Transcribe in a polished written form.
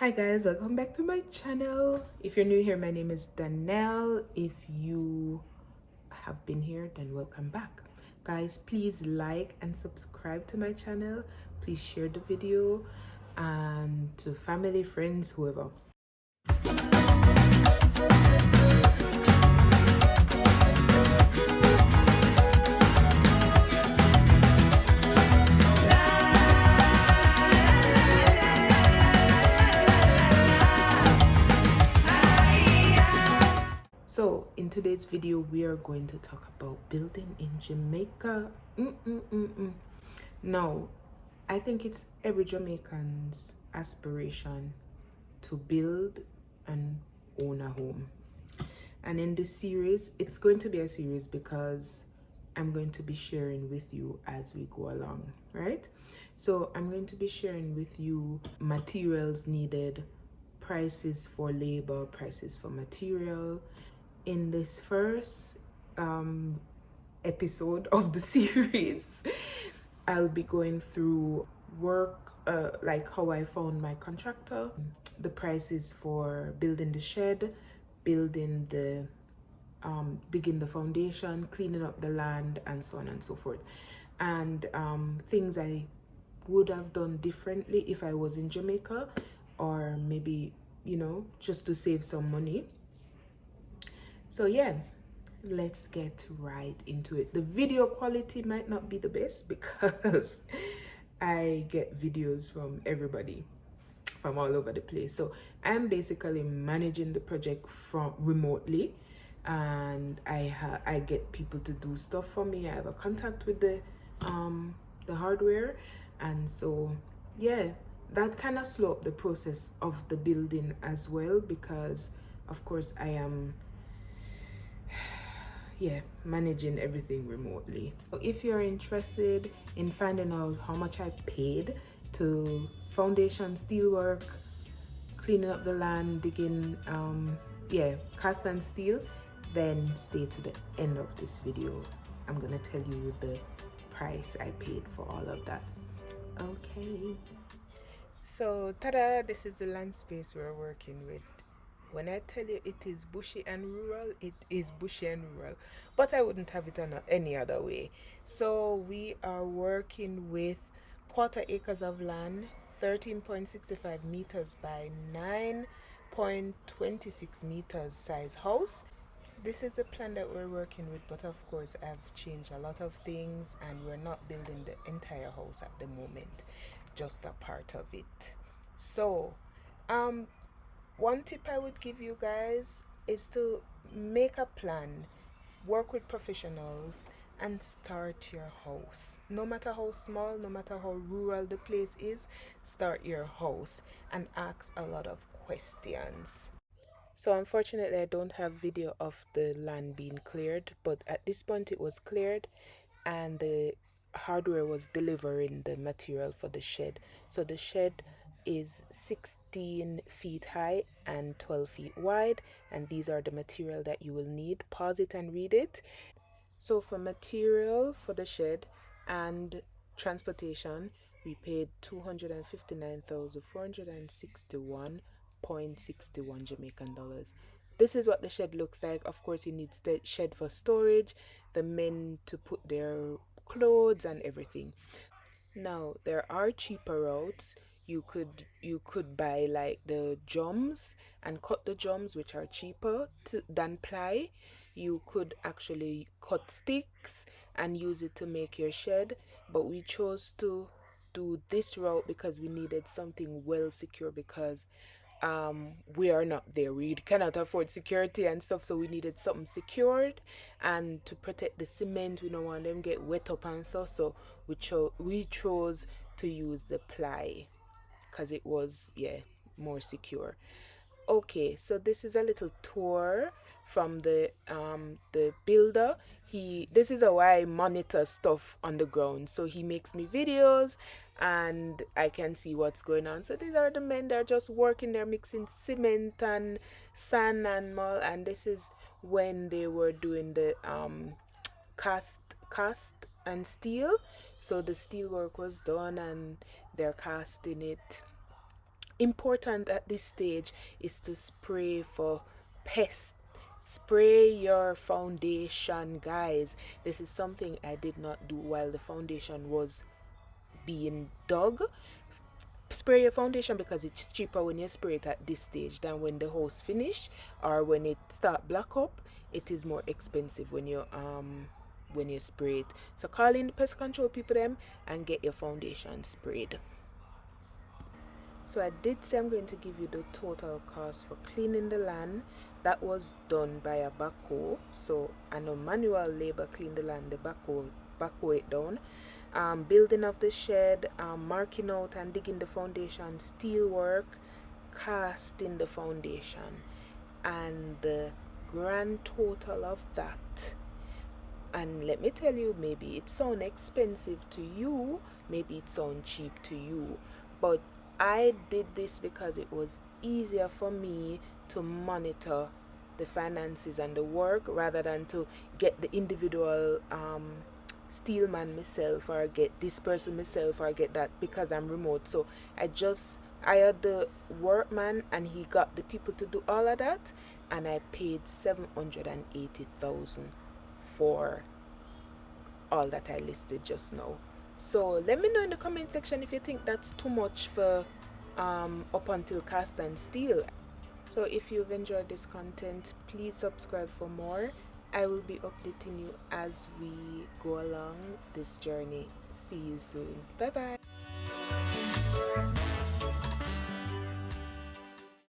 Hi guys, welcome back to my channel. If you're new here, my name is Danelle. If you have been here, then welcome back. Guys, please like and subscribe to my channel. Please share the video and to family, friends, whoever. So in today's video, we are going to talk about building in Jamaica. Now, I think it's every Jamaican's aspiration to build and own a home. And in this series, it's going to be a series because I'm going to be sharing with you as we go along, right? So I'm going to be sharing with you materials needed, prices for labor, prices for material. In this first episode of the series, I'll be going through work, like how I found my contractor, the prices for building the shed, building the digging the foundation, cleaning up the land, and so on and so forth, and things I would have done differently if I was in Jamaica, or maybe, you know, just to save some money. So yeah, let's get right into it. The video quality might not be the best because I get videos from everybody from all over the place. So I'm basically managing the project from remotely, and I get people to do stuff for me. I have a contact with the hardware, and so yeah, that kind of slow up the process of the building as well, because of course I am managing everything remotely. So if you're interested in finding out how much I paid to foundation steelwork, cleaning up the land, digging cast and steel, then stay to the end of this video. I'm gonna tell you the price I paid for all of that. Okay, so tada, this is the land space we're working with. When I tell you it is bushy and rural, it is bushy and rural, but I wouldn't have it any other way. So we are working with 1/4 acres of land, 13.65 meters by 9.26 meters size house. This is the plan that we're working with, but of course I've changed a lot of things, and we're not building the entire house at the moment, just a part of it. So one tip I would give you guys is to make a plan, work with professionals, and start your house. No matter how small, no matter how rural the place is, start your house and ask a lot of questions. So unfortunately I don't have video of the land being cleared, but at this point it was cleared and the hardware was delivering the material for the shed. So the shed is 16 feet high and 12 feet wide, and these are the material that you will need. Pause it and read it. So for material for the shed and transportation, we paid 259,461.61 Jamaican dollars. This is what the shed looks like. Of course, you need the shed for storage, the men to put their clothes and everything. Now there are cheaper routes. You could buy like the drums and cut the drums, which are cheaper than ply. You could actually cut sticks and use it to make your shed, but we chose to do this route because we needed something well secure, because we are not there, we cannot afford security and stuff, so we needed something secured, and to protect the cement, we don't want them get wet up and stuff, so we chose to use the ply because it was more secure. Okay, so this is a little tour from the builder. This is how I monitor stuff on the ground. So he makes me videos and I can see what's going on. So these are the men, they're just working, they're mixing cement and sand and mud, and this is when they were doing the cast and steel. So the steel work was done and they're casting it important at this stage is to spray for pests. Spray your foundation, guys. This is something I did not do while the foundation was being dug. Spray your foundation because it's cheaper when you spray it at this stage than when the house finish, or when it start black up. It is more expensive when you spray it. So call in the pest control people them and get your foundation sprayed. So I did say I'm going to give you the total cost for cleaning the land. That was done by a backhoe. So I know manual labor clean the land, the backhoe it down. Building of the shed, marking out and digging the foundation, steel work, casting the foundation, and the grand total of that. And let me tell you, maybe it sounds expensive to you, maybe it sounds cheap to you, but I did this because it was easier for me to monitor the finances and the work rather than to get the individual steelman myself, or get this person myself, or get that, because I'm remote. So I hired the workman and he got the people to do all of that, and I paid 780,000 for all that I listed just now. So let me know in the comment section if you think that's too much for up until cast and steel. So if you've enjoyed this content, please subscribe for more. I will be updating you as we go along this journey. See you soon. Bye bye.